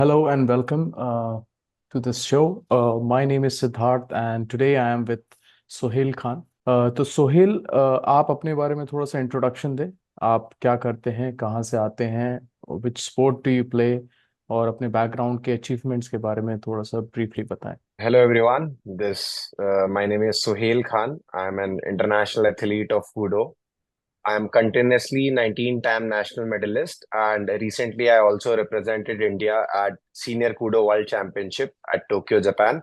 Hello and welcome to this show. My name is Siddharth and today I am with Sohail Khan. तो सोहेल, आप अपने बारे में थोड़ा सा इंट्रोडक्शन दें। आप क्या करते हैं, कहाँ से आते हैं, which sport do you play, और अपने बैकग्राउंड के अचीवमेंट्स के बारे में थोड़ा सा ब्रीफली बताएं। Hello everyone. My name is Suhail Khan. I am an international athlete of Kudo. I am continuously 19-time national medalist, and recently I also represented India at Senior Kudo World Championship at Tokyo, Japan.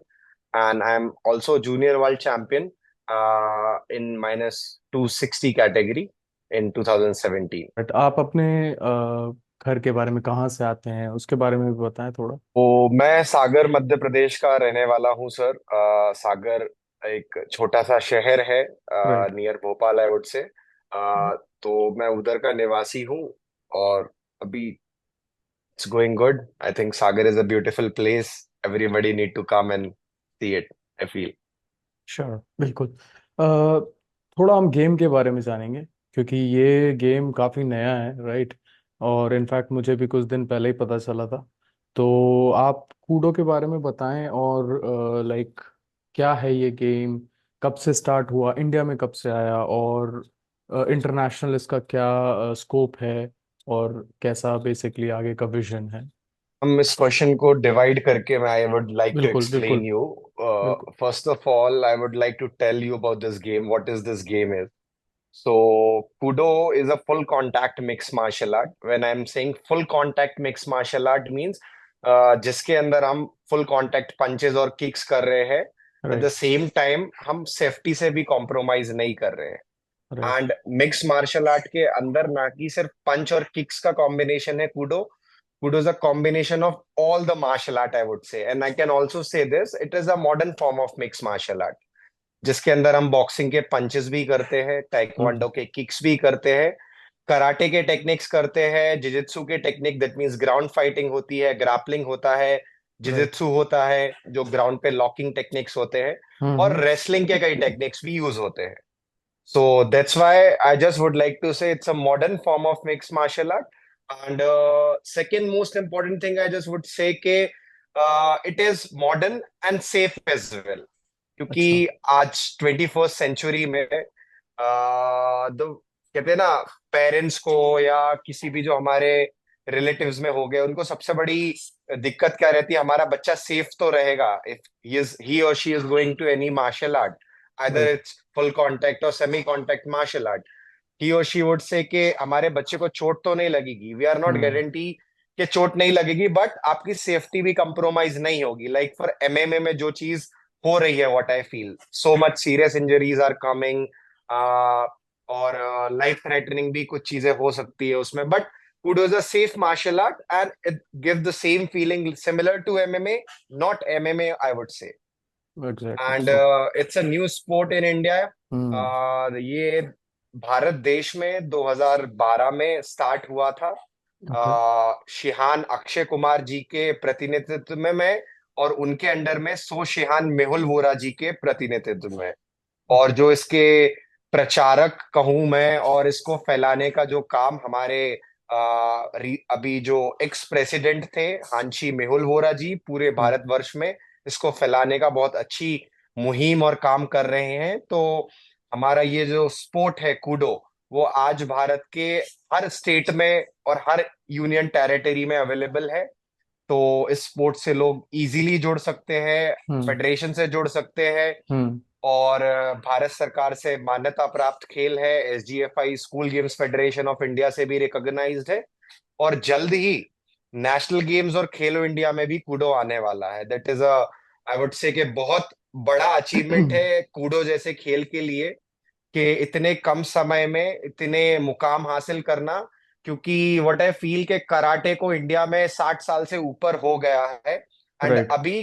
And I am also Junior World Champion in minus 260 category in 2017. But आप अपने घर के बारे में, कहाँ से आते हैं, उसके बारे में भी बताएं थोड़ा। तो मैं सागर मध्य प्रदेश का रहने वाला हूँ सर। सागर एक छोटा सा शहर है right. Near Bhopal I would say. तो मैं उधर का निवासी हूँ और अभी it's going good. I think Sagar is a beautiful place. Everybody need to come and see it, I feel. Sure, बिल्कुल। थोड़ा हम गेम के बारे में जानेंगे, क्योंकि ये गेम काफ़ी नया है, राइट। और इनफैक्ट मुझे भी कुछ दिन पहले ही पता चला था। तो आप कूडो के बारे में बताएं, और लाइक क्या है ये गेम, कब से स्टार्ट हुआ, इंडिया में कब से आया, और इंटरनेशनल इसका क्या स्कोप है, और कैसा बेसिकली आगे का विजन है। हम इस क्वेश्चन को डिवाइड करके मैं आई वुड लाइक टू बिल्कुल एक्सप्लेन बिल्कुल यू। बिल्कुल। First of all I would like to tell you about this game, what is this game is. So Kudo is a full contact mixed martial art. When I'm saying full contact mixed martial art means जिसके अंदर हम full contact punches और kicks कर रहे हैं, at the right same time हम safety से भी कॉम्प्रोमाइज नहीं कर रहे हैं। Right and mix martial art के अंदर ना कि सिर्फ पंच और किक्स का कॉम्बिनेशन है Koodo. Kudo is a combination of all the martial art, I would say. And I can also say this, it is a modern form of mixed martial art. जिसके अंदर हम बॉक्सिंग के punches भी करते हैं, हम्म। Taekwondo के kicks भी करते हैं, कराटे के टेक्निक्स करते हैं, जिजित्सु के technique that means ground fighting होती है, ग्रैपलिंग होता है, राइट। जिजित्सु होता है जो ग्राउंड पे लॉकिंग टेक्निक्स होते हैं, और हम्म। रेसलिंग के कई टेक्निक्स भी यूज होते हैं। So that's why I just would like to say it's a modern form of mix martial art. And second most important thing I just would say के it is modern and safe as well. क्योंकि अच्छा। आज 21st century में तो कहते हैं ना, parents को या किसी भी जो हमारे रिलेटिव्स में हो गए उनको सबसे बड़ी दिक्कत क्या रहती है, हमारा बच्चा सेफ तो रहेगा इफ ही और she is going to any martial art, either right. It's full contact और semi contact martial art. He और शी वुड से कि हमारे बच्चे को चोट तो नहीं लगेगी, we are not hmm. Guarantee कि चोट नहीं लगेगी, बट आपकी सेफ्टी भी कंप्रोमाइज नहीं होगी। लाइक फॉर एमएमए में जो चीज हो रही है, what I feel so much serious injuries are coming, और लाइफ थ्रेटनिंग भी कुछ चीजें हो सकती है उसमें, but Kudo is a safe martial art and it gives the same feeling similar to MMA, not MMA, I would say. Exactly And so. it's a new sport in India. हम्म। ये भारत देश में 2012 में स्टार्ट हुआ था, okay. Sheehan Akshay Kumar ji के प्रतिनिधित्व में, और उनके अंडर में सो शिहान मेहुल वोरा जी के प्रतिनिधित्व में। और ओके। जो इसके प्रचारक कहूं मैं, और इसको फैलाने का जो काम हमारे अभी जो एक्स प्रेसिडेंट थे हांशी मेहुल वोरा जी, पूरे हम्म। भारतवर्ष में इसको फैलाने का बहुत अच्छी मुहिम और काम कर रहे हैं। तो हमारा ये जो स्पोर्ट है कूडो, वो आज भारत के हर स्टेट में और हर यूनियन टेरिटरी में अवेलेबल है। तो इस स्पोर्ट से लोग इजीली जुड़ सकते हैं, हम्म। फेडरेशन से जुड़ सकते हैं, हम्म। और भारत सरकार से मान्यता प्राप्त खेल है, SGFI school games federation of India से भी रिकॉग्नाइज्ड है। और जल्द ही नेशनल गेम्स और खेलो इंडिया में भी कूडो आने वाला है। That is a, I would say कि बहुत बड़ा अचीवमेंट है कूडो जैसे खेल के लिए, कि इतने कम समय में इतने मुकाम हासिल करना। क्योंकि व्हाट आई फील के कराटे को इंडिया में 60 साल से ऊपर हो गया है, एंड राइट। अभी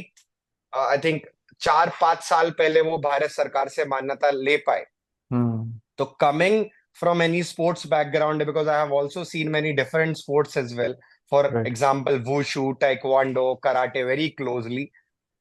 आई थिंक 4-5 साल पहले वो भारत सरकार से मान्यता ले पाए। हम्म। तो coming from any sports background, because I have also seen many different sports as well, for right. example wushu, taekwondo, karate very closely।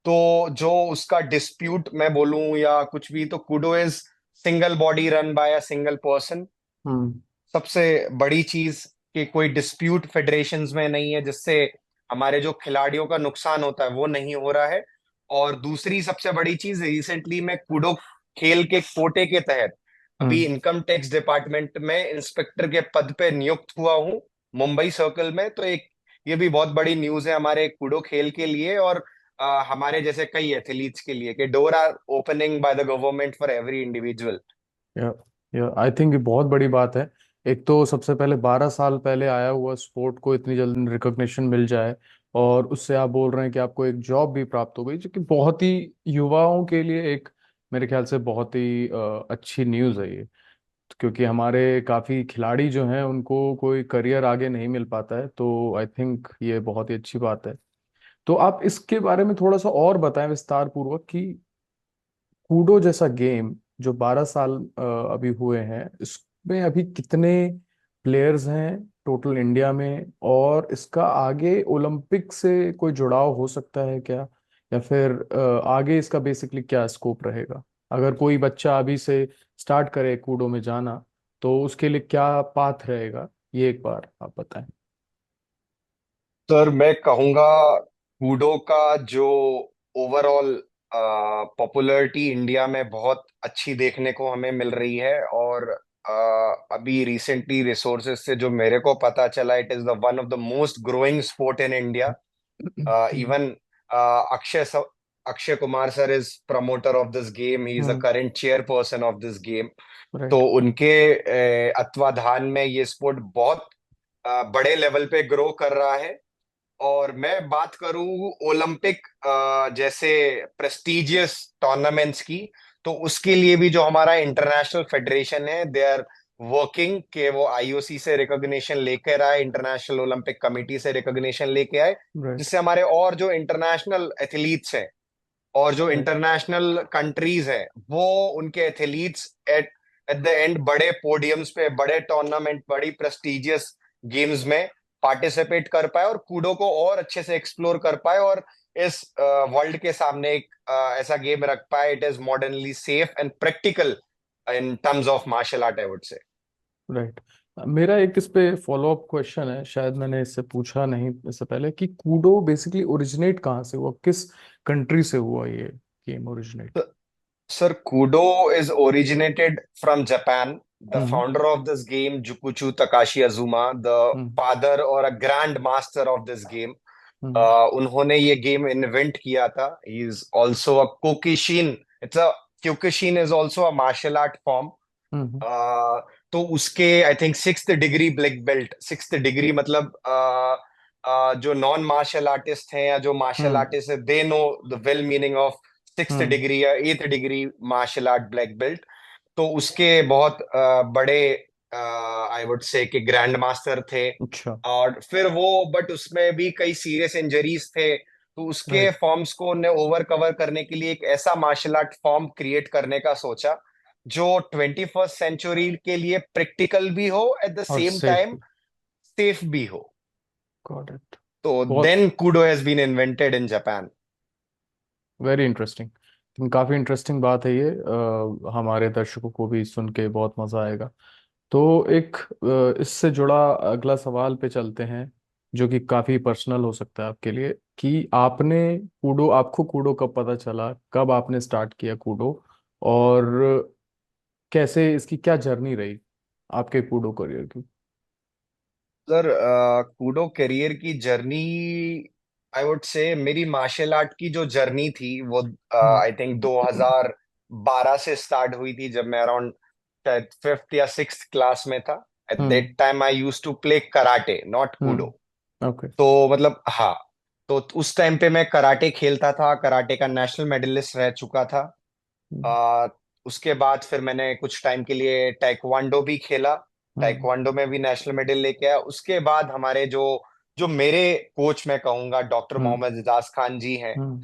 तो जो उसका डिस्प्यूट मैं बोलूं या कुछ भी, तो Kudo is single body run by a single person. Hmm. सबसे बड़ी चीज कि कोई डिस्प्यूट फेडरेशंस में नहीं है, जिससे हमारे जो खिलाड़ियों का नुकसान होता है वो नहीं हो रहा है। और दूसरी सबसे बड़ी चीज, रिसेंटली मैं कूडो खेल के कोटे के तहत अभी हम्म। इनकम टैक्स डिपार्टमेंट में इंस्पेक्टर के पद पे नियुक्त हुआ हूँ, मुंबई सर्कल में। तो एक ये भी बहुत बड़ी न्यूज है हमारे कूडो खेल के लिए, और हमारे जैसे कई एथलीट्स के लिए, कि door are opening by the government for every individual. Yeah I think ये बहुत बड़ी बात है। एक तो सबसे पहले 12 साल पहले आया हुआ स्पोर्ट को इतनी जल्दी रिकॉग्निशन मिल जाए, और उससे आप बोल रहे हैं कि आपको एक जॉब भी प्राप्त हो गई, जो कि बहुत ही युवाओं के लिए एक, मेरे ख्याल से बहुत ही अच्छी न्यूज़ है ये। क्योंकि हमारे काफ़ी खिलाड़ी जो हैं उनको कोई करियर आगे नहीं मिल पाता है, तो आई थिंक ये बहुत ही अच्छी बात है। तो आप इसके बारे में थोड़ा सा और बताएं विस्तार पूर्वक कि कूडो जैसा गेम जो 12 साल अभी हुए हैं, इसमें अभी कितने प्लेयर्स हैं टोटल इंडिया में, और इसका आगे ओलंपिक से कोई जुड़ाव हो सकता है क्या, या फिर आगे इसका बेसिकली क्या स्कोप रहेगा? अगर कोई बच्चा अभी से स्टार्ट करे कूडो में जाना, तो उसके लिए क्या पाथ रहेगा, ये एक बार आप बताएं। सर मैं कहूँगा कूडो का जो ओवरऑल पॉपुलैरिटी इंडिया में बहुत अच्छी देखने को हमें मिल रही है। और अभी रिसेंटली रिसोर्सेज से जो मेरे को पता चला, it is the one of the most growing sport in India. Even Akshay Akshay Kumar sir is promoter of this game, he is the hmm. Current chairperson of this game. तो राइट। उनके अत्वाधान में ये स्पोर्ट बहुत बड़े लेवल पे ग्रो कर रहा है। और मैं बात करूं ओलंपिक जैसे प्रेस्टिजियस टूर्नामेंट्स की, तो उसके लिए भी जो हमारा इंटरनेशनल फेडरेशन है, दे आर वर्किंग के वो आईओसी से रिकॉग्निशन लेकर आए, इंटरनेशनल ओलंपिक कमेटी से रिकॉग्निशन लेके आए, राइट। जिससे हमारे और जो इंटरनेशनल एथलीट्स हैं और जो राइट। इंटरनेशनल कंट्रीज हैं, वो उनके athletes at at the end बड़े पोडियम्स पे, बड़े टूर्नामेंट, बड़ी प्रेस्टिजियस गेम्स में पार्टिसिपेट कर पाए और कूडो को और अच्छे से एक्सप्लोर कर पाए, और इस वर्ल्ड के सामने एक ऐसा गेम रख पाए। It is modernly safe and practical in terms of martial art, I would say. Right. मेरा एक इस पे फॉलो अप क्वेश्चन है, शायद मैंने इससे पूछा नहीं इससे पहले, कि कूडो बेसिकली ओरिजिनेट कहाँ से हुआ, किस कंट्री से हुआ ये game originate? Sir, Kudo is originated from Japan. The hmm. founder of this game, Jukuchu Takashi Azuma, the hmm. father or a grand master of this game, हम्म। उन्होंने ये game invent किया था. He is also a Kyokushin. It's a Kyokushin is also a martial art form. Hmm. Uh, तो उसके I think sixth degree black belt, sixth degree मतलब जो non martial artist हैं या जो मार्शल हम्म। आर्टिस्ट है, they know the well meaning of sixth hmm. Degree या eighth degree martial art black belt. तो उसके बहुत बड़े आई वुड से कि ग्रैंड मास्टर थे। अच्छा। और फिर वो, बट उसमें भी कई सीरियस इंजरीज थे, तो उसके राइट। फॉर्म्स को उन्हें ओवर कवर करने के लिए एक ऐसा मार्शल आर्ट फॉर्म क्रिएट करने का सोचा जो 21st सेंचुरी के लिए प्रैक्टिकल भी हो, एट द और सेम सेफ टाइम भी। सेफ भी हो। Got it. तो बहुत then Kudo has been invented in Japan. Very interesting, काफी इंटरेस्टिंग बात है ये। हमारे दर्शकों को भी सुन के बहुत मजा आएगा। तो एक इससे जुड़ा अगला सवाल पे चलते हैं, जो कि काफी पर्सनल हो सकता है आपके लिए, कि आपको कूडो कब पता चला, कब आपने स्टार्ट किया कूडो, और कैसे इसकी क्या जर्नी रही आपके कूडो करियर की? सर कूडो करियर की जर्नी, आई वुड से मेरी मार्शल आर्ट की जो जर्नी थी वो हम्म। आई थिंक 2012 से स्टार्ट हुई थी, जब मैं अराउंड शायद फिफ्थ या सिक्स्थ क्लास में था। At hmm. That time I use to play karate, not Kudo. Okay. तो मतलब हाँ, तो उस टाइम पे मैं कराटे खेलता था, कराटे का नेशनल मेडलिस्ट रह चुका था। हम्म। आ, उसके बाद फिर मैंने कुछ टाइम के लिए टाइकवांडो भी खेला, हम्म। टाइकवांडो में भी नेशनल मेडल लेके आया। उसके बाद हमारे जो जो मेरे कोच मैं कहूंगा डॉक्टर हम्म। मोहम्मद इजाज खान जी हैं, हम्म।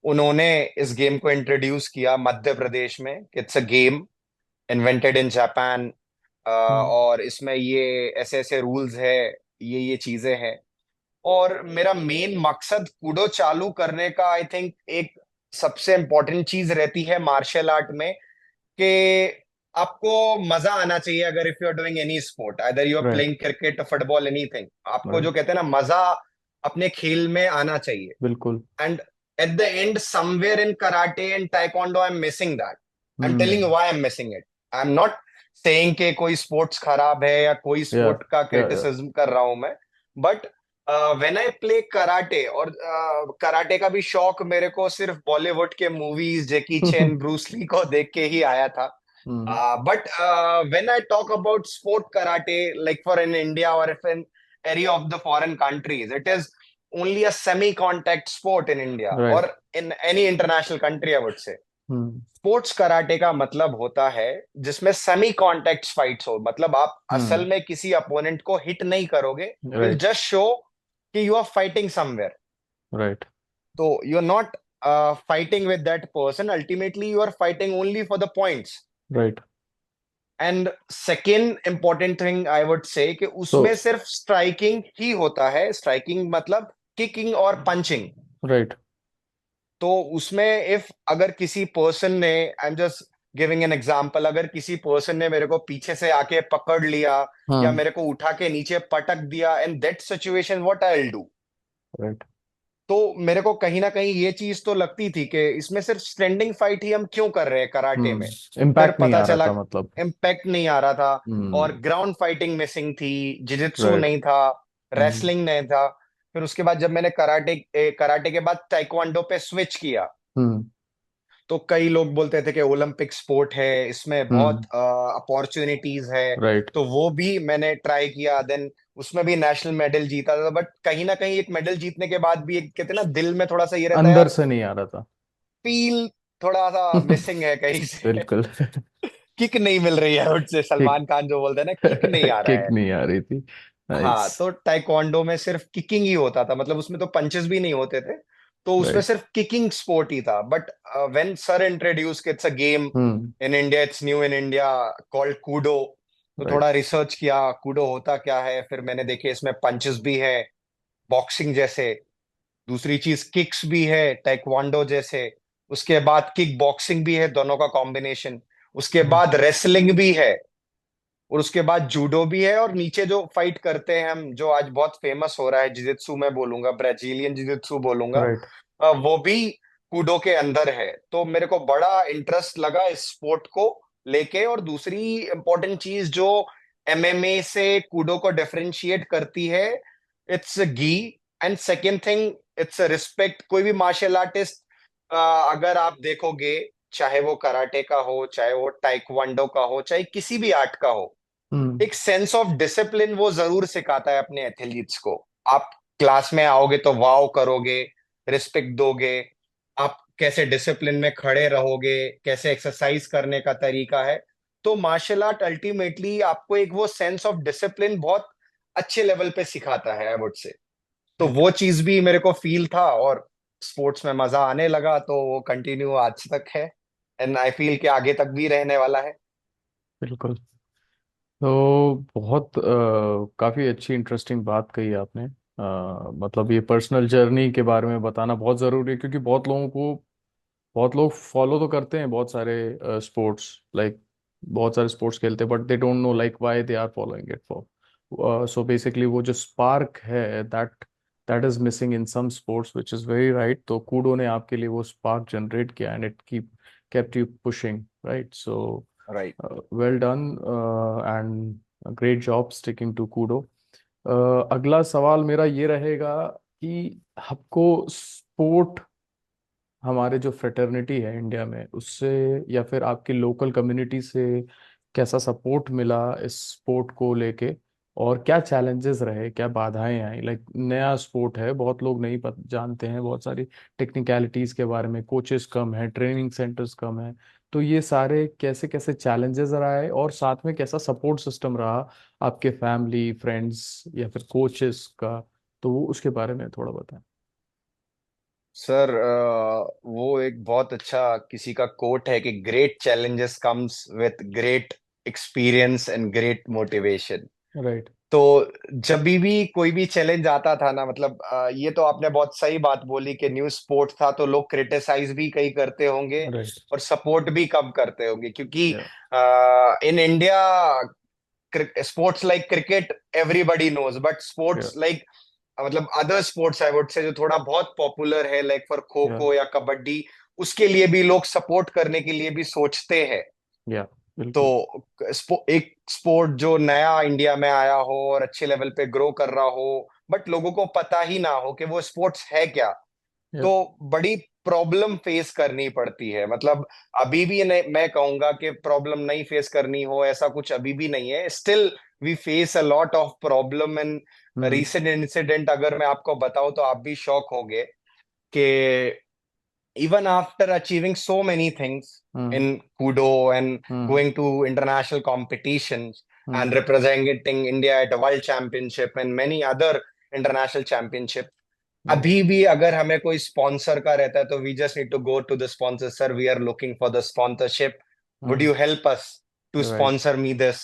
उन्होंने इस गेम को इंट्रोड्यूस किया मध्य प्रदेश में। It's a game invented in Japan, hmm. और इसमें ये ऐसे ऐसे रूल्स है, ये चीजें हैं। और मेरा मेन मकसद कूडो चालू करने का, आई थिंक एक सबसे इम्पोर्टेंट चीज रहती है मार्शल आर्ट में, कि आपको मजा आना चाहिए। अगर if you are doing any sport, either you are right. Playing cricket, football, anything, आपको जो राइट। कहते हैं ना मजा, अपने खेल में आना चाहिए। बिल्कुल। And eight the and somewhere in karate and taekwondo I am missing that. I am telling hmm. You why I am missing it. I am not saying कि कोई स्पोर्ट्स खराब है या कोई या स्पोर्ट का या क्रिटिसिज्म कर रहा हूं मैं। But when I play karate, और कराटे का भी शौक मेरे को सिर्फ बॉलीवुड के मूवीज जैकी चैन ब्रूस ली को देख के ही आया था। हम्म। But when I talk about sport karate, like for in India or if in area of the foreign countries, it is only a semi-contact sport in India right. or in any international country, I would say. Hmm. Sports karate का मतलब होता है जिसमें semi contact fights हो, मतलब आप हम्म। असल में किसी अपोनेंट को हिट नहीं करोगे, यू राइट। जस्ट शो कि you are fighting somewhere. Right. तो you are not fighting with that person, ultimately you are fighting only for the points. Right. And second important thing I would say कि तो उसमें सिर्फ striking ही होता है, striking मतलब kicking और punching. Right. तो उसमें इफ अगर किसी पर्सन ने, I am just giving an example, अगर किसी पर्सन ने मेरे को पीछे से आके पकड़ लिया या हम्म। मेरे को उठा के नीचे पटक दिया, and that situation what I will do. Right. तो मेरे को कहीं ना कहीं ये चीज तो लगती थी कि इसमें सिर्फ स्टैंडिंग फाइट ही हम क्यों कर रहे हैं कराटे में। फिर इम्पैक्ट नहीं पता आ रहा चला था मतलब। इम्पैक्ट नहीं आ रहा था, और हम्म। ग्राउंड फाइटिंग मिसिंग थी, जिजित्सु राइट। नहीं था, हम्म। रेसलिंग नहीं था। फिर उसके बाद जब मैंने कराटे के बाद ताइक्वांडो पे स्विच किया, हम्म। तो कई लोग बोलते थे कि ओलंपिक स्पोर्ट है, इसमें बहुत हम्म। अपॉर्चुनिटीज है। राइट। तो वो भी मैंने ट्राई किया, देन उसमें भी नेशनल मेडल जीता था। बट कहीं ना कहीं एक मेडल जीतने के बाद भी एक कहते हैं ना, दिल में थोड़ा सा ये रहता है अंदर यार, से नहीं आ रहा था। फील थोड़ा सा मिसिंग है कहीं से। बिल्कुल। किक नहीं मिल रही है उससे, किक सलमान खान जो बोलते हैं ना, किक नहीं आ रहा किक है। नहीं आ रही थी। नाइस। हाँ, तो टाइक्वांडो में सिर्फ किकिंग ही होता था, मतलब उसमें तो पंचेस भी नहीं होते थे। तो उसमें राइट। सिर्फ किकिंग स्पोर्ट ही था। But when sir introduce it's a game hmm. In India, it's new in India, called Koodo. तो राइट। थोड़ा रिसर्च किया कूडो होता क्या है, फिर मैंने देखे इसमें पंचेस भी है बॉक्सिंग जैसे, दूसरी चीज किक्स भी है टाइक्वांडो जैसे, उसके बाद किक बॉक्सिंग भी है, दोनों का कॉम्बिनेशन, उसके हम्म। बाद रेसलिंग भी है, और उसके बाद जूडो भी है, और नीचे जो फाइट करते हैं हम, जो आज बहुत फेमस हो रहा है, जिजित्सु मैं बोलूंगा, ब्राजीलियन जिजित्सु बोलूंगा, राइट। वो भी कूडो के अंदर है। तो मेरे को बड़ा इंटरेस्ट लगा इस स्पोर्ट को लेके। और दूसरी इंपॉर्टेंट चीज जो एमएमए से कूडो को डिफरेंशिएट करती है, इट्स गी। And second thing, it's respect. कोई भी मार्शल आर्टिस्ट अगर आप देखोगे, चाहे वो कराटे का हो, चाहे वो टाइक्वांडो का हो, चाहे किसी भी आर्ट का हो, हम्म। एक सेंस ऑफ डिसिप्लिन वो जरूर सिखाता है अपने एथलीट्स को। आप क्लास में आओगे तो वाव करोगे, रिस्पेक्ट दोगे, आप कैसे डिसिप्लिन में खड़े रहोगे, कैसे एक्सरसाइज करने का तरीका है। तो मार्शल आर्ट अल्टीमेटली आपको एक वो सेंस ऑफ डिसिप्लिन बहुत अच्छे लेवल पे सिखाता है, आई वुड से। तो राइट। वो चीज भी मेरे को फील था, और स्पोर्ट्स में मजा आने लगा, तो वो कंटिन्यू आज तक है, एंड आई फील कि आगे तक भी रहने वाला है। बिल्कुल। तो बहुत काफ़ी अच्छी इंटरेस्टिंग बात कही आपने। मतलब ये पर्सनल जर्नी के बारे में बताना बहुत ज़रूरी है, क्योंकि बहुत लोग फॉलो तो करते हैं बहुत सारे स्पोर्ट्स, लाइक बहुत सारे स्पोर्ट्स खेलते हैं, but they don't know like why they are following it for. So basically वो जो स्पार्क है, that is missing in some sports, which is very right. तो कूडो ने आपके लिए वो स्पार्क जनरेट किया, and it kept you pushing, right. So right. Well done, and great job sticking to Kudo. अगला सवाल मेरा ये रहेगा कि आपको स्पोर्ट, हमारे जो फ्रेटर्निटी है इंडिया में, उससे या फिर आपकी लोकल कम्युनिटी से कैसा सपोर्ट मिला इस स्पोर्ट को लेके, और क्या चैलेंजेस रहे, क्या बाधाएं आई? लाइक नया स्पोर्ट है, बहुत लोग नहीं जानते हैं, बहुत सारी टेक्निकलिटीज के बारे में, कोचेस कम है, ट्रेनिंग सेंटर्स कम है। तो ये सारे कैसे कैसे चैलेंजेस रहा है, और साथ में कैसा सपोर्ट सिस्टम रहा आपके फैमिली फ्रेंड्स या फिर कोचेस का? तो वो उसके बारे में थोड़ा बताएं। सर, वो एक बहुत अच्छा किसी का कोट है कि great challenges comes with great experience and great motivation. Right. तो जब भी कोई भी चैलेंज आता था ना, मतलब ये तो आपने बहुत सही बात बोली कि न्यू स्पोर्ट था, तो लोग क्रिटिसाइज भी कई करते होंगे राइट। और सपोर्ट भी कम करते होंगे, क्योंकि yeah. In India sports like cricket everybody knows, but yeah. Sports like मतलब other sports I would say जो थोड़ा बहुत पॉपुलर है, लाइक फॉर खो या खो या कबड्डी, उसके लिए भी लोग सपोर्ट करने के लिए भी सोचते हैं। या तो बिल्कुल। एक स्पोर्ट जो नया इंडिया में आया हो और अच्छे लेवल पे ग्रो कर रहा हो, बट लोगों को पता ही ना हो कि वो स्पोर्ट्स है क्या, या तो बड़ी प्रॉब्लम फेस करनी पड़ती है। मतलब अभी भी मैं कहूंगा कि प्रॉब्लम नहीं फेस करनी हो ऐसा कुछ अभी भी नहीं है। Still we face a lot of problem and hmm recent incident अगर मैं आपको बताऊं तो आप भी शॉक होगे कि even after achieving so many things hmm in Kudo and hmm going to international competitions and hmm representing India at a world championship and many other international championship, या अभी भी अगर हमें कोई स्पॉन्सर का रहता है तो we just need to go to the sponsor, sir we are looking for the sponsorship, would hmm you help us to right sponsor me this.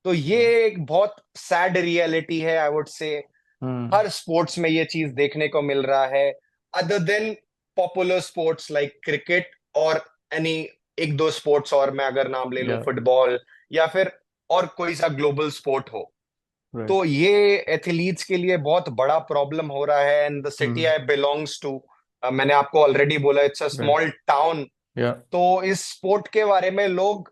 तो ये एक बहुत सैड रियलिटी है आई would say. Hmm her sports में ये चीज देखने को मिल रहा है, other than popular sports like cricket और एनी एक दो स्पोर्ट्स और मैं अगर नाम ले लूं, या फुटबॉल या फिर और कोई सा ग्लोबल स्पोर्ट हो। राइट तो ये एथलीट्स के लिए बहुत बड़ा प्रॉब्लम हो रहा है। And the city hmm I belongs to, मैंने आपको ऑलरेडी बोला it's a right small town. या तो इस स्पोर्ट के बारे में लोग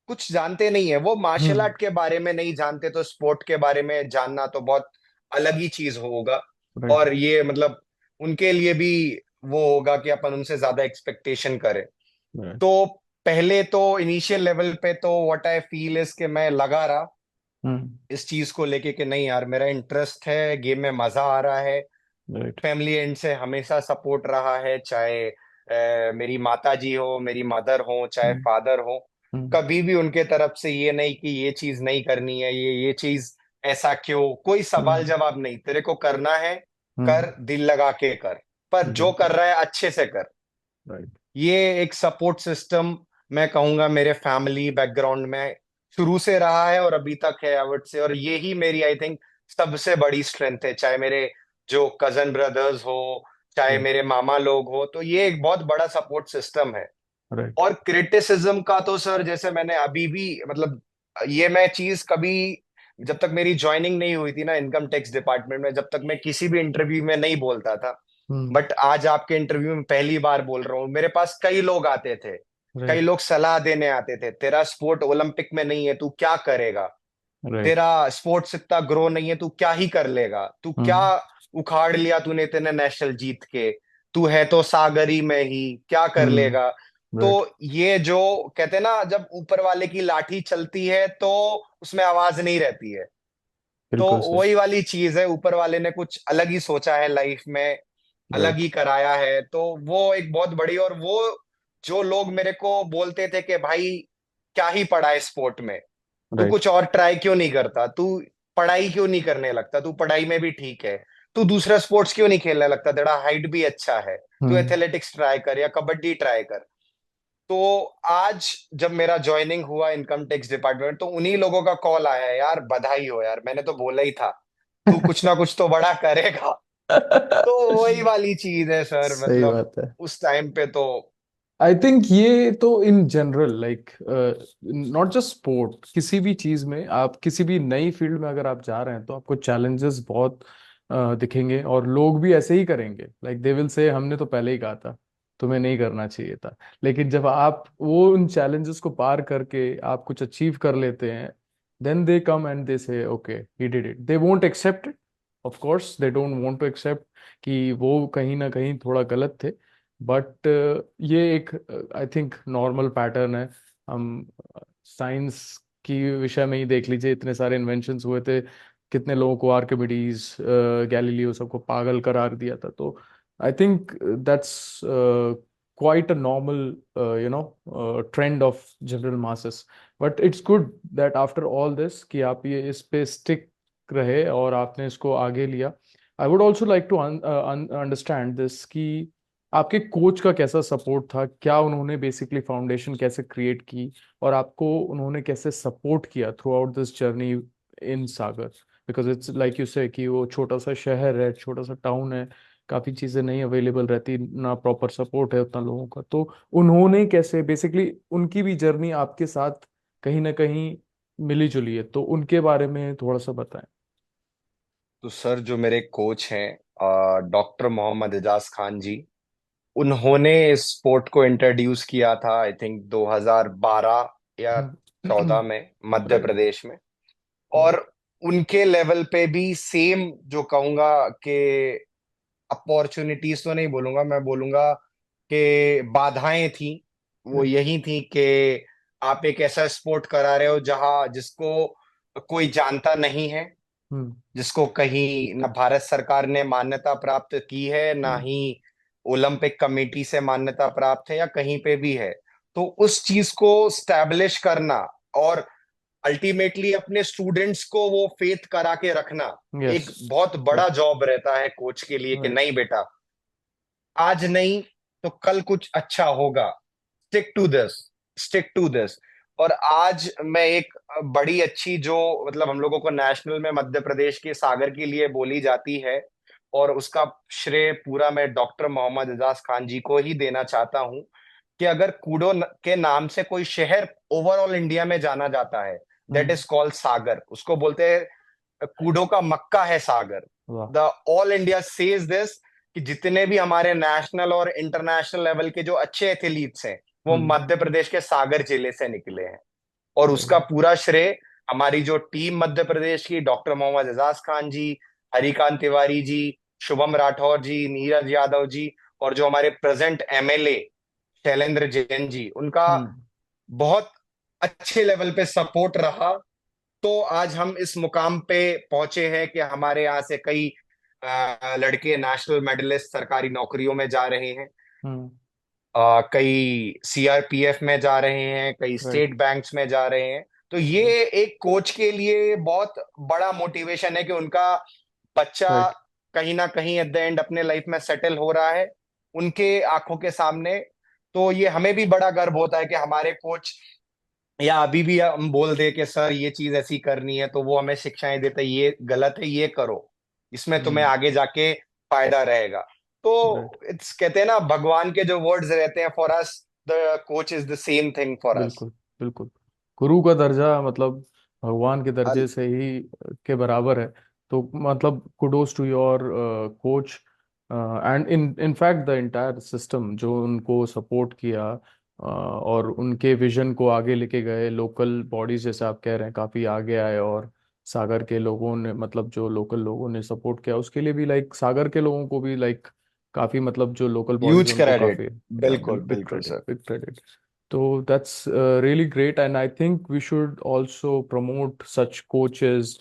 कुछ जानते नहीं है, वो मार्शल हम्म आर्ट के बारे में नहीं जानते, तो स्पोर्ट के बारे में जानना तो बहुत अलग ही चीज होगा। राइट और ये मतलब उनके लिए भी वो होगा कि अपन उनसे ज्यादा एक्सपेक्टेशन करें। राइट तो पहले तो इनिशियल लेवल पे तो व्हाट आई फील इज कि मैं लगा रहा हम्म इस चीज को लेके कि नहीं यार मेरा इंटरेस्ट है, गेम में मजा आ रहा है। राइट फैमिली एंड से हमेशा सपोर्ट रहा है, चाहे मेरी माता जी हो, मेरी मदर हो, चाहे हम्म फादर हो। हम्म कभी भी उनके तरफ से ये नहीं कि ये चीज नहीं करनी है, ये चीज ऐसा क्यों, कोई सवाल हम्म जवाब नहीं, तेरे को करना है हम्म, कर, दिल लगा के कर, पर जो कर बिल्कुल रहा है अच्छे से कर। राइट ये एक सपोर्ट सिस्टम मैं कहूंगा मेरे फैमिली बैकग्राउंड में शुरू से रहा है और अभी तक है आई वुड से। और यही मेरी आई थिंक सबसे बड़ी स्ट्रेंथ है, चाहे मेरे जो कजन ब्रदर्स हो, चाहे या मेरे मामा लोग हो, तो ये एक बहुत बड़ा सपोर्ट सिस्टम है। राइट और क्रिटिसिज्म का तो सर जैसे मैंने अभी भी मतलब ये मैं चीज कभी, जब तक मेरी ज्वाइनिंग नहीं हुई थी ना इनकम टैक्स डिपार्टमेंट में, जब तक मैं किसी भी इंटरव्यू में नहीं बोलता था, हम्म बट आज आपके इंटरव्यू में पहली बार बोल रहा हूँ। मेरे पास कई लोग आते थे, कई राइट लोग सलाह देने आते थे, तेरा स्पोर्ट ओलंपिक में नहीं है, तू क्या करेगा, राइट तेरा स्पोर्ट्स इतना ग्रो नहीं है, तू क्या ही कर लेगा, तू क्या हम्म उखाड़ लिया तूने इतने नेशनल जीत के, तू है तो सागरी में ही, क्या कर हम्म लेगा। तो राइट ये जो कहते हैं ना, जब ऊपर वाले की लाठी चलती है तो उसमें आवाज नहीं रहती है। तो बिल्कुल सही वही वाली चीज है, ऊपर वाले ने कुछ अलग ही सोचा है लाइफ में, अलग राइट ही कराया है। तो वो एक बहुत बड़ी, और वो जो लोग मेरे को बोलते थे कि भाई क्या ही पढ़ा है स्पोर्ट में, तू राइट कुछ और ट्राई क्यों नहीं करता, तू पढ़ाई क्यों नहीं करने लगता, तू पढ़ाई में भी ठीक है, तू दूसरा स्पोर्ट्स क्यों नहीं खेलने लगता, तेरा हाइट भी अच्छा है, तू हम्म एथलेटिक्स ट्राई कर या कबड्डी ट्राई कर। तो आज जब मेरा ज्वाइनिंग हुआ इनकम टैक्स डिपार्टमेंट, तो उन्हीं लोगों का कॉल आया, यार बधाई हो यार, मैंने तो बोला ही था तू कुछ ना कुछ तो बड़ा करेगा। तो वही वाली चीज है सर, सही मतलब बात है। उस टाइम पे तो। आई थिंक ये तो in general like not just sport, किसी भी चीज में आप किसी भी नई फील्ड में अगर आप जा रहे हैं तो आपको चैलेंजेस बहुत दिखेंगे, और लोग भी ऐसे ही करेंगे। लाइक दे विल से हमने तो पहले ही कहा था, तुम्हें नहीं करना चाहिए था। लेकिन जब आप वो उन चैलेंजेस को पार करके आप कुछ अचीव कर लेते हैं, then they come and they say okay he did it. They won't accept it, of course they don't want to accept कि वो कहीं ना कहीं थोड़ा गलत थे। बट ये एक आई थिंक नॉर्मल पैटर्न है। हम साइंस की विषय में ही देख लीजिए, इतने सारे इन्वेंशंस हुए थे, कितने लोगों को, आर्किमिडीज, गैलीलियो, सबको पागल करार दिया था। तो I think that's quite a normal trend of general masses. But it's good that after all this कि आप ये इस पे स्टिक रहे और आपने इसको आगे लिया। I would also like to understand this कि आपके कोच का कैसा सपोर्ट था, क्या उन्होंने बेसिकली फाउंडेशन कैसे क्रिएट की, और आपको उन्होंने कैसे सपोर्ट किया through out this journey in Sagar. Because it's like you से कि वो छोटा सा शहर है, छोटा सा टाउन है, काफ़ी चीज़ें नहीं अवेलेबल रहती, ना प्रॉपर सपोर्ट है उतना लोगों का। तो उन्होंने कैसे बेसिकली, उनकी भी जर्नी आपके साथ कहीं ना कहीं मिली जुली है, तो उनके बारे में थोड़ा सा बताएं। तो सर जो मेरे कोच हैं डॉक्टर मोहम्मद एजाज खान जी, उन्होंने इस स्पोर्ट को इंट्रोड्यूस किया था आई थिंक 2012 या 14 में मध्य राइट। प्रदेश में। राइट। और उनके लेवल पे भी सेम जो कहूंगा कि अपॉर्चुनिटीज तो नहीं बोलूंगा, मैं बोलूंगा कि बाधाएं थी। वो राइट। यही थी कि आप एक ऐसा स्पोर्ट करा रहे हो जहां जिसको कोई जानता नहीं है, हम्म। जिसको कहीं न भारत सरकार ने मान्यता प्राप्त की है, ना हम्म। ही ओलंपिक कमेटी से मान्यता प्राप्त है या कहीं पे भी है। तो उस चीज को स्टैब्लिश करना और अल्टीमेटली अपने स्टूडेंट्स को वो फेथ करा के रखना यस। एक बहुत बड़ा जॉब रहता है कोच के लिए कि राइट। नहीं बेटा, आज नहीं तो कल कुछ अच्छा होगा, stick to this, stick to this. और आज मैं एक बड़ी अच्छी जो मतलब हम लोगों को नेशनल में मध्य प्रदेश के सागर के लिए बोली जाती है, और उसका श्रेय पूरा मैं डॉक्टर मोहम्मद एजाज खान जी को ही देना चाहता हूं कि अगर के नाम से कोई शहर ओवरऑल इंडिया में जाना जाता है, दैट हम्म। इज कॉल्ड सागर। उसको बोलते हैं कूडो का मक्का है सागर। वाह। The all India says this कि जितने भी हमारे नेशनल और इंटरनेशनल लेवल के जो अच्छे एथलीट्स हैं वो हम्म। मध्य प्रदेश के सागर जिले से निकले हैं। और सही उसका है। पूरा श्रेय हमारी जो टीम मध्य प्रदेश की, डॉक्टर मोहम्मद एजाज खान जी, हरिकांत तिवारी जी, शुभम राठौर जी, नीरज यादव जी, और जो हमारे प्रेजेंट एमएलए शैलेंद्र जैन जी, उनका हम्म। बहुत अच्छे लेवल पे सपोर्ट रहा। तो आज हम इस मुकाम पे पहुंचे हैं कि हमारे यहाँ से कई लड़के नेशनल मेडलिस्ट सरकारी नौकरियों में जा रहे हैं। हम्म। कई सीआरपीएफ में जा रहे हैं, कई राइट। स्टेट बैंक्स में जा रहे हैं। तो ये एक कोच के लिए बहुत बड़ा मोटिवेशन है कि उनका बच्चा राइट। कहीं ना कहीं एट द एंड अपने लाइफ में सेटल हो रहा है उनके आंखों के सामने। तो ये हमें भी बड़ा गर्व होता है कि हमारे कोच, या अभी भी हम बोल दे कि सर ये चीज ऐसी करनी है, तो वो हमें शिक्षाएं देते हैं, ये गलत है ये करो, इसमें तुम्हें हम्म। आगे जाके फायदा रहेगा। राइट। तो इट्स कहते हैं ना, भगवान के जो वर्ड्स रहते हैं for us, the coach is the same thing for us. बिल्कुल। बिल्कुल। गुरु का दर्जा मतलब भगवान के दर्जे से ही के बराबर है। तो मतलब kudos to your coach and in fact the entire system जो उनको सपोर्ट किया और उनके विजन को आगे लेके गए। लोकल बॉडीज जैसे आप कह रहे हैं काफी आगे आए और सागर के लोगों ने मतलब जो लोकल लोगों ने सपोर्ट किया उसके लिए भी लाइक सागर के लोगों को भी लाइक काफी मतलब जो लोकल बॉडीज ह्यूज है उनको क्रेडिट। काफी बिल्कुल बिग बिल्कुल credit, sir. Big credit. So that's really great, and I think we should also promote such coaches,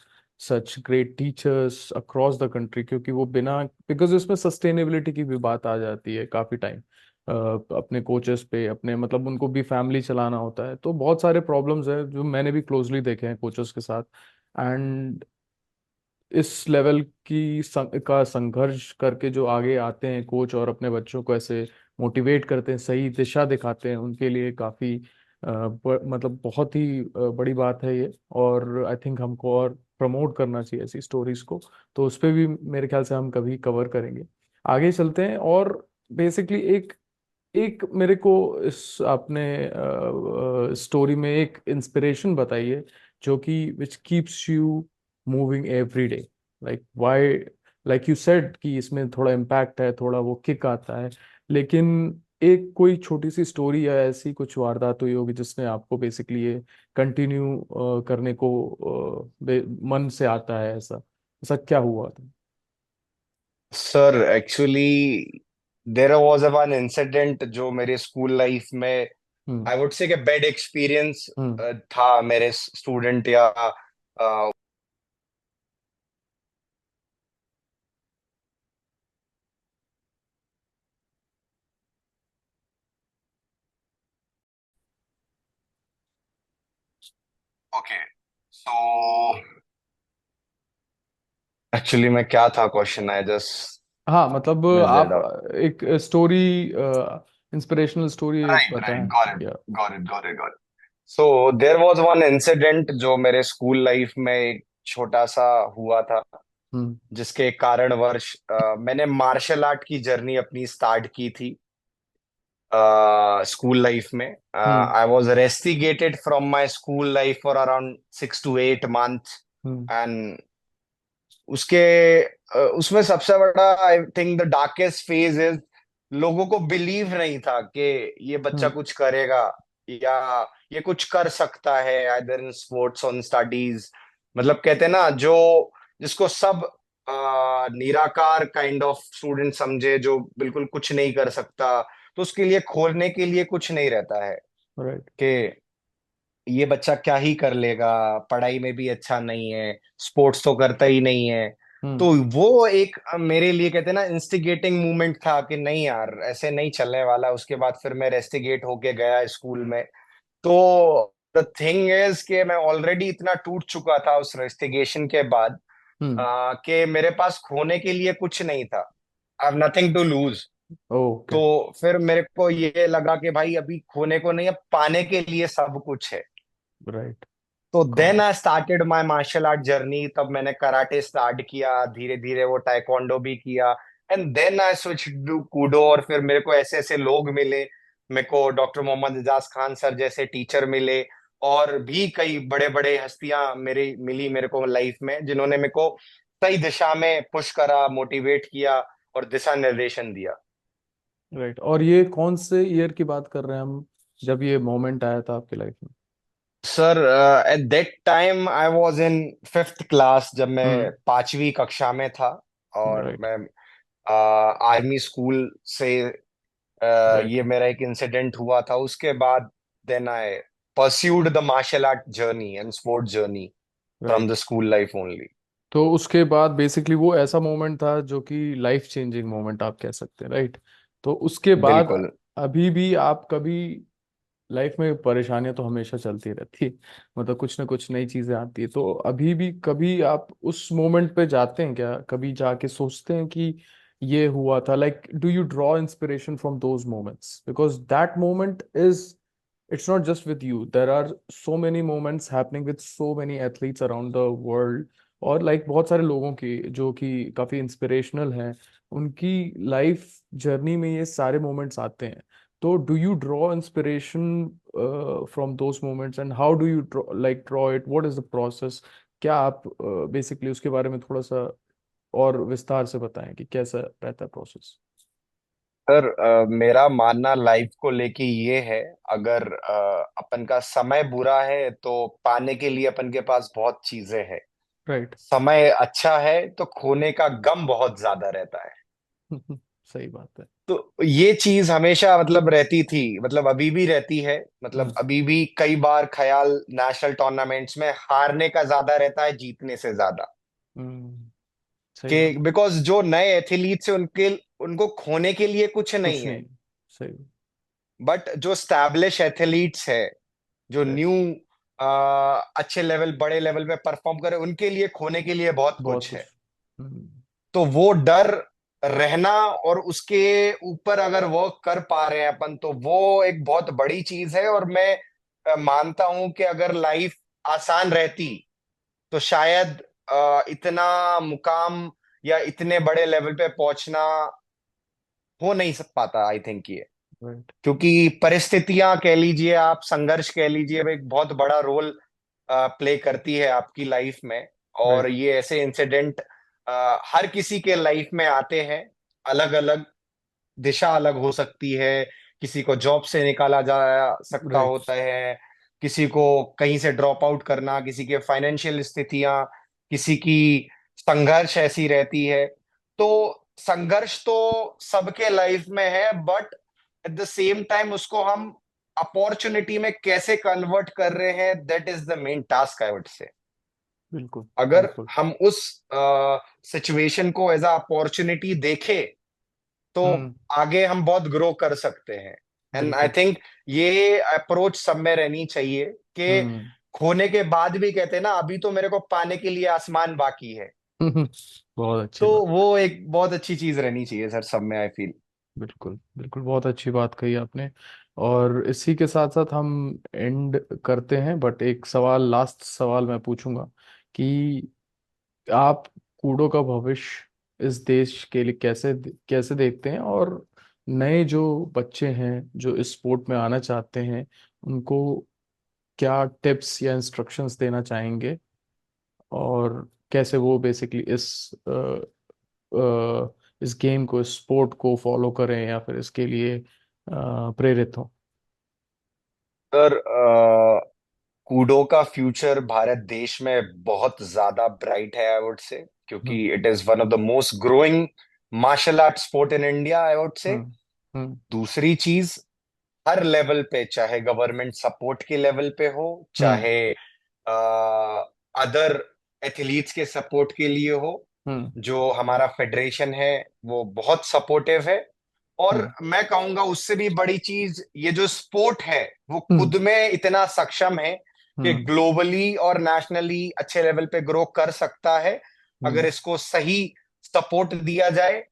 such great teachers across the country क्योंकि वो बिना बिकॉज इसमें सस्टेनेबिलिटी की भी बात आ जाती है काफी टाइम अपने कोचेस पे अपने मतलब उनको भी फैमिली चलाना होता है तो बहुत सारे प्रॉब्लम्स हैं जो मैंने भी क्लोजली देखे हैं कोचेस के साथ। एंड इस लेवल का संघर्ष करके जो आगे आते हैं कोच और अपने बच्चों को ऐसे मोटिवेट करते हैं सही दिशा दिखाते हैं उनके लिए काफी मतलब बहुत ही बड़ी बात है ये। और आई थिंक हमको और प्रमोट करना चाहिए ऐसी स्टोरीज को। तो उस पे भी मेरे ख्याल से हम कभी कवर करेंगे। आगे चलते हैं और बेसिकली एक एक मेरे को इस आपने स्टोरी में एक इंस्पिरेशन बताई है जो कि which keeps you moving every day. Like why like you said कि इसमें थोड़ा इम्पैक्ट है थोड़ा वो किक आता है लेकिन एक कोई छोटी सी स्टोरी या ऐसी कुछ वारदात हुई होगी जिसने आपको बेसिकली ये कंटिन्यू करने को मन से आता है ऐसा ऐसा क्या हुआ था? Sir actually there was one incident जो मेरे स्कूल लाइफ में हम्म। आई वुड से कि बैड एक्सपीरियंस हम्म। था मेरे स्टूडेंट या ओके। सो एक्चुअली मैं क्या था क्वेश्चन, आई जस्ट हाँ मतलब मिस्ड इट आप आउट। एक स्टोरी इंस्पिरेशनल स्टोरी एक राइट राइट, बताएं। Got it, yeah got it, got it, got it. So there was one incident जो मेरे स्कूल लाइफ में एक छोटा सा हुआ था, हम्म। जिसके कारणवश मैंने मार्शल आर्ट की जर्नी अपनी स्टार्ट की थी स्कूल लाइफ में। Hmm. I was rusticated from my school life for around 6 to 8 months। Hmm. And उसके उसमें सबसे बड़ा I think the darkest phase is, लोगों को बिलीव नहीं था कि ये बच्चा हम्म। कुछ करेगा, या ये कुछ कर सकता है either in sports on studies. मतलब कहते हैं ना, जो जिसको सब निराकार काइंड ऑफ स्टूडेंट समझे, जो बिल्कुल कुछ नहीं कर सकता, तो उसके लिए खोलने के लिए कुछ नहीं रहता है राइट। कि ये बच्चा क्या ही कर लेगा, पढ़ाई में भी अच्छा नहीं है, स्पोर्ट्स तो करता ही नहीं है। हम्म। तो वो एक मेरे लिए कहते हैं ना इंस्टिगेटिंग मूवमेंट था कि नहीं यार, ऐसे नहीं चलने वाला। उसके बाद फिर मैं रेस्टिगेट होके गया स्कूल में। तो द थिंग इज कि मैं ऑलरेडी इतना टूट चुका था उस रेस्टिगेशन के बाद, हम्म। कि मेरे पास खोने के लिए कुछ नहीं था। I have nothing to lose. Okay. तो फिर मेरे को ये लगा कि भाई अभी खोने को नहीं है, पाने के लिए सब कुछ है। राइट। तो then I started my martial art journey. तब मैंने कराटे स्टार्ट किया, धीरे धीरे वो टाइकोंडो भी किया, and then I switch to Kudo. और फिर मेरे को ऐसे ऐसे लोग मिले, मेरे को डॉक्टर मोहम्मद एजाज खान सर जैसे टीचर मिले, और भी कई बड़े बड़े हस्तियां मेरी मिली मेरे को लाइफ में, जिन्होंने मेरे को सही दिशा में पुश करा, मोटिवेट किया और दिशा निर्देशन दिया। राइट। और ये कौन से ईयर की बात कर रहे हैं हम, जब ये मोमेंट आया था आपकी life sir at that time I was in fifth class, जब मैं में? 5वीं कक्षा में था। और राइट। मैं आर्मी स्कूल से राइट। ये मेरा एक इंसिडेंट हुआ था। उसके बाद then I pursued the martial art journey and sport journey from the right. School life only. तो उसके बाद बेसिकली वो ऐसा मोमेंट था जो कि लाइफ चेंजिंग मोमेंट आप कह सकते हैं, राइट? तो उसके बाद बिल्कुल। अभी भी आप कभी, लाइफ में परेशानियां तो हमेशा चलती रहती है, मतलब कुछ ना कुछ नई चीजें आती है, तो अभी भी कभी आप उस मोमेंट पे जाते हैं क्या, कभी जाके सोचते हैं कि ये हुआ था, like do you draw inspiration from those moments, because that moment is, it's not just with you, there are so many moments happening with so many athletes around the world, और लाइक बहुत सारे लोगों की जो कि काफी inspirational हैं, उनकी लाइफ जर्नी में ये सारे मोमेंट्स आते हैं। तो do you draw inspiration from those moments, and how do you draw it, what is the process? क्या आप बेसिकली उसके बारे में थोड़ा सा और विस्तार से बताएं कि कैसा रहता है प्रोसेस? सर मेरा मानना लाइफ को लेके ये है, अगर अपन का समय बुरा है तो पाने के लिए अपन के पास बहुत चीजें हैं। राइट। समय अच्छा है तो खोने का गम बहुत ज्यादा रहता है। सही बात है। तो ये चीज हमेशा मतलब रहती थी, मतलब अभी भी रहती है। मतलब हम्म। अभी भी कई बार ख्याल नेशनल टूर्नामेंट्स में हारने का ज्यादा रहता है जीतने से ज्यादा। हम्म। सही कि बात। बिकॉज जो नए एथलीट्स है उनके उनको खोने के लिए कुछ नहीं कुछ है। नहीं। सही। बट जो स्टैब्लिश एथलीट्स है, जो राइट। न्यू अच्छे लेवल बड़े लेवल पे परफॉर्म करे, उनके लिए खोने के लिए बहुत बहुत कुछ कुछ। है। हम्म। तो वो डर रहना, और उसके ऊपर अगर वर्क कर पा रहे हैं अपन, तो वो एक बहुत बड़ी चीज है। और मैं मानता हूं कि अगर लाइफ आसान रहती तो शायद इतना मुकाम या इतने बड़े लेवल पे पहुंचना हो नहीं सक पाता, आई थिंक ये। राइट। क्योंकि परिस्थितियां कह लीजिए, आप संघर्ष कह लीजिए, वो एक बहुत बड़ा रोल प्ले करती है आपकी लाइफ में। और राइट। ये ऐसे इंसिडेंट हर किसी के लाइफ में आते हैं। अलग अलग दिशा अलग हो सकती है, किसी को जॉब से निकाला जा सकता राइट। होता है, किसी को कहीं से ड्रॉप आउट करना, किसी के फाइनेंशियल स्थितियां, किसी की संघर्ष ऐसी रहती है। तो संघर्ष तो सबके लाइफ में है, but at the same time उसको हम अपॉर्चुनिटी में कैसे कन्वर्ट कर रहे हैं, that is the main task I would से। बिल्कुल। अगर बिल्कुल। हम उस सिचुएशन को एज अ अपॉर्चुनिटी देखें, तो हम्म। आगे हम बहुत ग्रो कर सकते हैं। एंड आई बिल्कुल। थिंक ये अप्रोच सब में रहनी चाहिए कि हम्म। खोने के बाद भी कहते हैं ना, अभी तो मेरे को पाने के लिए आसमान बाकी है। बहुत अच्छी तो बात। वो एक बहुत अच्छी चीज रहनी चाहिए सर सब में, आई फील। बिल्कुल बिल्कुल, बहुत अच्छी बात कही आपने। और इसी के साथ साथ हम एंड करते हैं, बट एक सवाल, लास्ट सवाल मैं पूछूंगा कि आप कूडो का भविष्य इस देश के लिए कैसे कैसे देखते हैं, और नए जो बच्चे हैं जो इस स्पोर्ट में आना चाहते हैं, उनको क्या टिप्स या इंस्ट्रक्शंस देना चाहेंगे, और कैसे वो बेसिकली इस गेम को, इस स्पोर्ट को फॉलो करें या फिर इसके लिए प्रेरित हो? सर, कूडो का फ्यूचर भारत देश में बहुत ज्यादा ब्राइट है, आई वुड से, क्योंकि hmm. It is one of the most growing martial art sport in India, I would say. Hmm. हम्म। दूसरी चीज, हर लेवल पे, चाहे गवर्नमेंट सपोर्ट के लेवल पे हो, हम्म। चाहे अदर एथलीट्स के सपोर्ट के लिए हो, हम्म। जो हमारा फेडरेशन है वो बहुत सपोर्टिव है। और हम्म। मैं कहूंगा उससे भी बड़ी चीज, ये जो स्पोर्ट है वो हम्म। खुद में इतना सक्षम है कि हम्म। ग्लोबली और नेशनली अच्छे लेवल पे ग्रो कर सकता है, अगर हम्म। इसको सही सपोर्ट दिया जाए,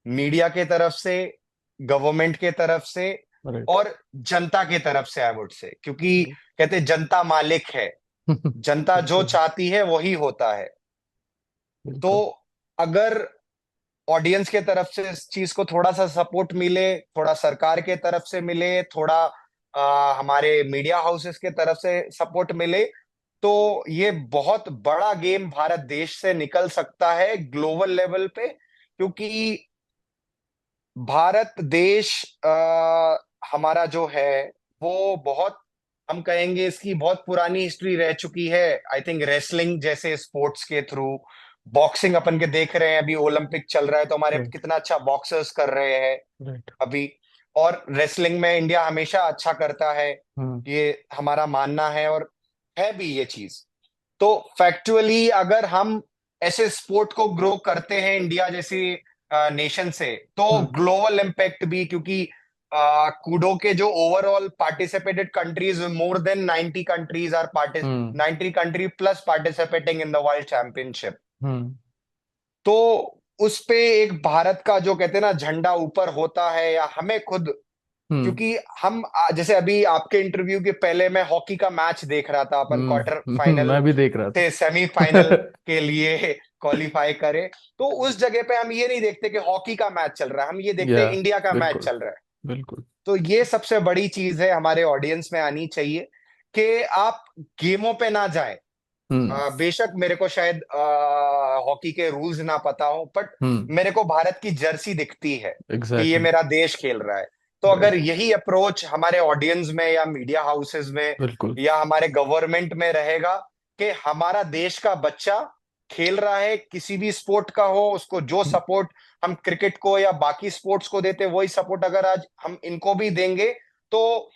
मीडिया के तरफ से, गवर्नमेंट के तरफ से, राइट। और जनता के तरफ से, आई वुड से। क्योंकि कहते हैं, जनता मालिक है, जनता जो बिल्कुल। चाहती है वही होता है। तो बिल्कुल। अगर ऑडियंस के तरफ से इस चीज को थोड़ा सा सपोर्ट मिले, थोड़ा सरकार के तरफ से मिले, थोड़ा हमारे मीडिया हाउसेस के तरफ से सपोर्ट मिले, तो ये बहुत बड़ा गेम भारत देश से निकल सकता है ग्लोबल लेवल पे। क्योंकि भारत देश हमारा जो है वो बहुत, हम कहेंगे इसकी बहुत पुरानी हिस्ट्री रह चुकी है। आई थिंक रेसलिंग जैसे स्पोर्ट्स के थ्रू, बॉक्सिंग अपन के देख रहे हैं, अभी ओलंपिक चल रहा है तो हमारे राइट। कितना अच्छा बॉक्सर्स कर रहे हैं राइट। अभी। और रेसलिंग में इंडिया हमेशा अच्छा करता है, हम्म। ये हमारा मानना है, और है भी ये चीज। तो फैक्चुअली अगर हम ऐसे स्पोर्ट को ग्रो करते हैं इंडिया जैसी नेशन से, तो हम्म। ग्लोबल इम्पैक्ट भी, क्योंकि कूडो के जो overall participated countries, more than 90 countries are पार्टिस hmm. 90 country plus participating in the world championship. Hmm. तो उस पे एक भारत का जो कहते हैं ना झंडा ऊपर होता है, या हमें खुद, हम्म। क्योंकि हम जैसे अभी आपके इंटरव्यू के पहले मैं हॉकी का मैच देख रहा था, अपन क्वार्टर फाइनल मैं भी देख रहा से सेमीफाइनल था। के लिए क्वालिफाई करे। तो उस जगह पे हम ये नहीं देखते कि हॉकी का मैच चल रहा है, हम ये देखते या, हैं इंडिया का मैच बिल्कुल। चल रहा है। बिल्कुल। तो ये सबसे बड़ी चीज है हमारे ऑडियंस में आनी चाहिए, कि आप गेमों पे ना जाएं। हम्म। बेशक मेरे को शायद हॉकी के रूल्स ना पता हो, बट हम्म। मेरे को भारत की जर्सी दिखती है कि ये एग्जैक्टली। मेरा देश खेल रहा है। तो अगर राइट। यही अप्रोच हमारे ऑडियंस में या मीडिया हाउसेस में बिल्कुल। या हमारे गवर्नमेंट में रहेगा, कि हमारा देश का बच्चा खेल रहा है, किसी भी स्पोर्ट का हो, उसको जो हम्म। सपोर्ट हम क्रिकेट को या बाकी स्पोर्ट्स को देते, वही सपोर्ट अगर आज हम इनको भी देंगे, तो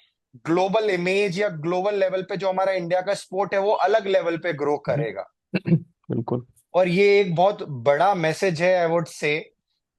ग्लोबल इमेज या ग्लोबल लेवल पे जो हमारा इंडिया का स्पोर्ट है वो अलग लेवल पे ग्रो करेगा। बिल्कुल। और ये एक बहुत बड़ा मैसेज है, आई वुड से,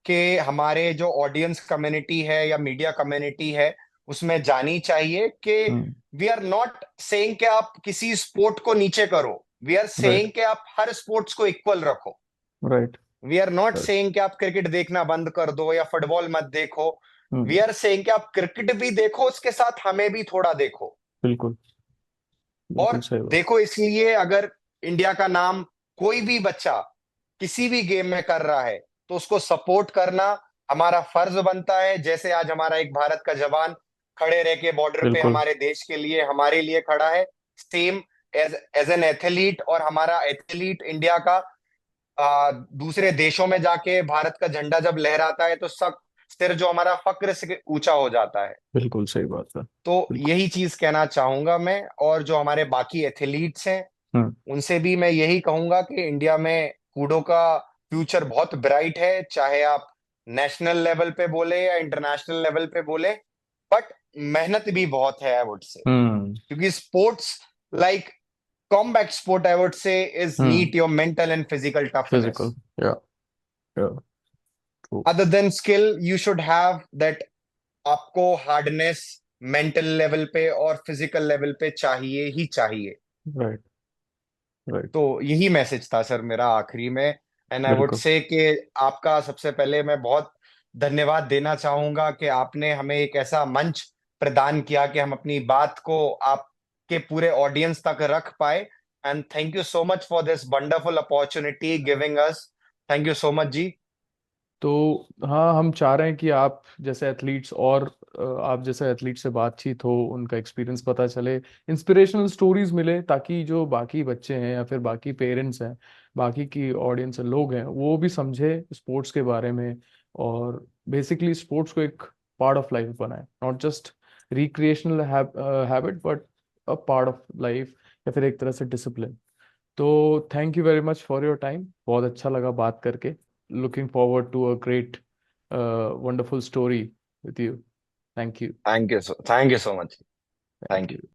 कि हमारे जो ऑडियंस कम्युनिटी है या मीडिया कम्युनिटी है उसमें जानी चाहिए कि हम्म। वी आर नॉट सेइंग कि आप किसी स्पोर्ट को नीचे करो, वी आर राइट। सेइंग कि आप हर स्पोर्ट्स को इक्वल रखो। Right. We are not right. Saying कि आप क्रिकेट देखना बंद कर दो या फुटबॉल मत देखो। We hmm. आर सेइंग कि आप क्रिकेट भी देखो, उसके साथ हमें भी थोड़ा देखो। बिल्कुल। बिल्कुल और सही बात। देखो, इसलिए अगर इंडिया का नाम कोई भी बच्चा किसी भी गेम में कर रहा है, तो उसको सपोर्ट करना हमारा फर्ज बनता है। जैसे आज हमारा एक भारत का जवान खड़े रह के बॉर्डर पे बिल्कुल। हमारे देश के लिए, हमारे लिए खड़ा है, same as as an athlete, और हमारा एथलीट इंडिया का दूसरे देशों में जाके भारत का झंडा जब लहराता है, तो सब सिर जो हमारा फक्र से ऊंचा हो जाता है। बिल्कुल सही बात है। तो बिल्कुल। यही चीज कहना चाहूंगा मैं। और जो हमारे बाकी एथलीट्स हैं, हम्म। उनसे भी मैं यही कहूंगा कि इंडिया में कूडो का फ्यूचर बहुत ब्राइट है, चाहे आप नेशनल लेवल पे बोले या इंटरनेशनल लेवल पे बोले। बट मेहनत भी बहुत है, आई वुड से। हम्म। क्योंकि sports, like combat sport, I would say, is hmm. Need your mental and physical toughness. Physical. Yeah. Yeah. True. Other than skill, you should have that, आपको hardness mental level पे और physical level पे चाहिए ही चाहिए। राइट। राइट। तो यही मैसेज था सर मेरा आखिरी में। एंड आई वुड बिल्कुल। से कि आपका सबसे पहले मैं बहुत धन्यवाद देना चाहूंगा कि आपने हमें एक ऐसा मंच प्रदान किया कि हम अपनी बात को आपके पूरे ऑडियंस तक रख पाए। And thank you so much for this wonderful opportunity giving us. Thank you so much जी। तो हाँ, हम चाह रहे हैं कि आप जैसे एथलीट्स और आप जैसे एथलीट से बातचीत हो, उनका एक्सपीरियंस पता चले, इंस्पिरेशनल स्टोरीज मिले, ताकि जो बाकी बच्चे हैं या फिर बाकी पेरेंट्स हैं, बाकी की ऑडियंस लोग हैं, वो भी समझे स्पोर्ट्स के बारे में। और बेसिकली स्पोर्ट्स को एक पार्ट ऑफ लाइफ बनाए, not just recreational habit but a part of life, या फिर एक तरह से डिसिप्लिन। तो thank you very much for your time, बहुत अच्छा लगा बात करके। Looking forward to a great wonderful story with you. Thank you. Thank you so much. Thank thank you. You.